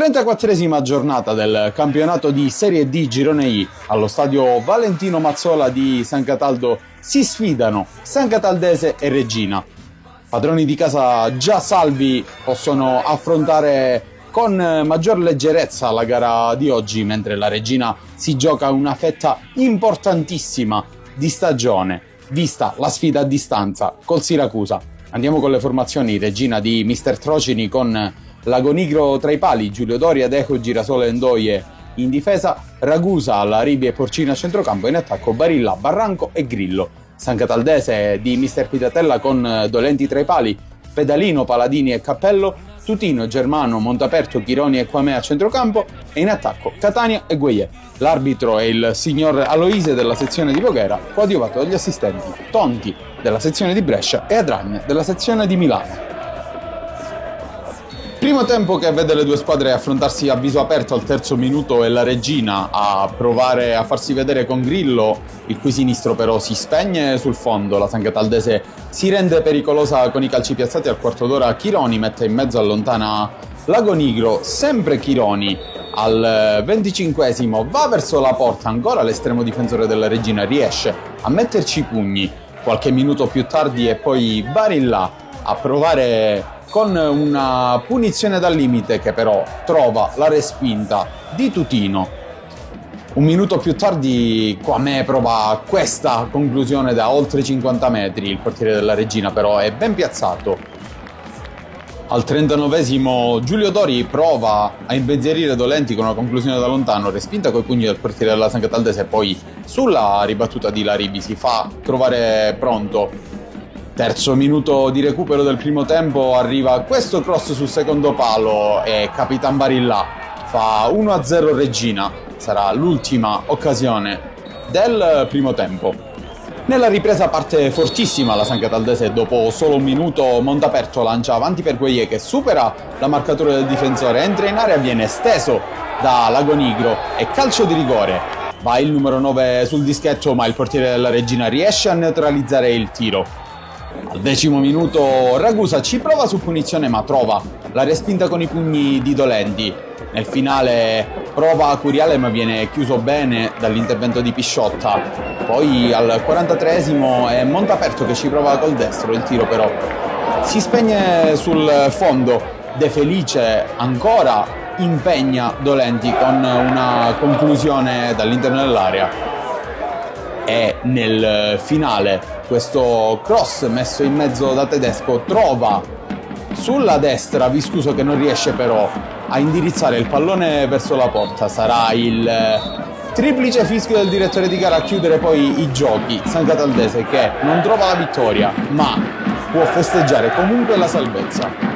34esima giornata del campionato di Serie D Girone I. Allo stadio Valentino Mazzola di San Cataldo si sfidano San Cataldese e Reggina. Padroni di casa già salvi possono affrontare con maggior leggerezza la gara di oggi, mentre la Reggina si gioca una fetta importantissima di stagione, vista la sfida a distanza col Siracusa. Andiamo con le formazioni. Reggina di Mister Trocini con Lagonigro tra i pali, Giulio Doria, Deco, Girasole e Ndoye in difesa, Ragusa, Laribi e Porcina a centrocampo, in attacco Barilla, Barranco e Grillo. San Cataldese di Mister Pitatella con Dolenti tra i pali, Pedalino, Paladini e Cappello, Tutino, Germano, Montaperto, Chironi e Quamè a centrocampo e in attacco Catania e Gueye. L'arbitro è il signor Aloise della sezione di Voghera, coadiuvato dagli assistenti Tonti della sezione di Brescia e Adragne della sezione di Milano. Primo tempo che vede le due squadre affrontarsi a viso aperto al terzo minuto e la Reggina a provare a farsi vedere con Grillo, il cui sinistro però si spegne sul fondo. La San Cataldese si rende pericolosa con i calci piazzati al quarto d'ora. Chironi mette in mezzo, allontana Lagonigro, sempre Chironi al 25esimo va verso la porta, ancora l'estremo difensore della Reggina riesce a metterci i pugni qualche minuto più tardi e poi Barilla a provare con una punizione dal limite che però trova la respinta di Tutino. Un minuto più tardi Quamè prova questa conclusione da oltre 50 metri, il portiere della Reggina però è ben piazzato. Al 39esimo Giulio Dori prova a imbezzerire Dolenti con una conclusione da lontano, respinta coi pugni del portiere della San Cataldese, poi sulla ribattuta di Laribi si fa trovare pronto. Terzo minuto di recupero del primo tempo, arriva questo cross sul secondo palo e Capitan Barilla fa 1-0 Reggina. Sarà l'ultima occasione del primo tempo. Nella ripresa parte fortissima la San Cataldese, dopo solo un minuto Montaperto lancia avanti per Gueye che supera la marcatura del difensore, entra in area, viene steso da Lagonigro e calcio di rigore. Va il numero 9 sul dischetto ma il portiere della Reggina riesce a neutralizzare il tiro. Al 10° minuto Ragusa ci prova su punizione ma trova la respinta con i pugni di Dolenti. Nel finale prova Curiale ma viene chiuso bene dall'intervento di Pisciotta. Poi al 43esimo è Montaperto che ci prova col destro, il tiro però si spegne sul fondo. De Felice ancora impegna Dolenti con una conclusione dall'interno dell'area. E nel finale questo cross messo in mezzo da Tedesco trova sulla destra Viscuso che non riesce però a indirizzare il pallone verso la porta. Sarà il triplice fischio del direttore di gara a chiudere poi i giochi. San Cataldese che non trova la vittoria ma può festeggiare comunque la salvezza.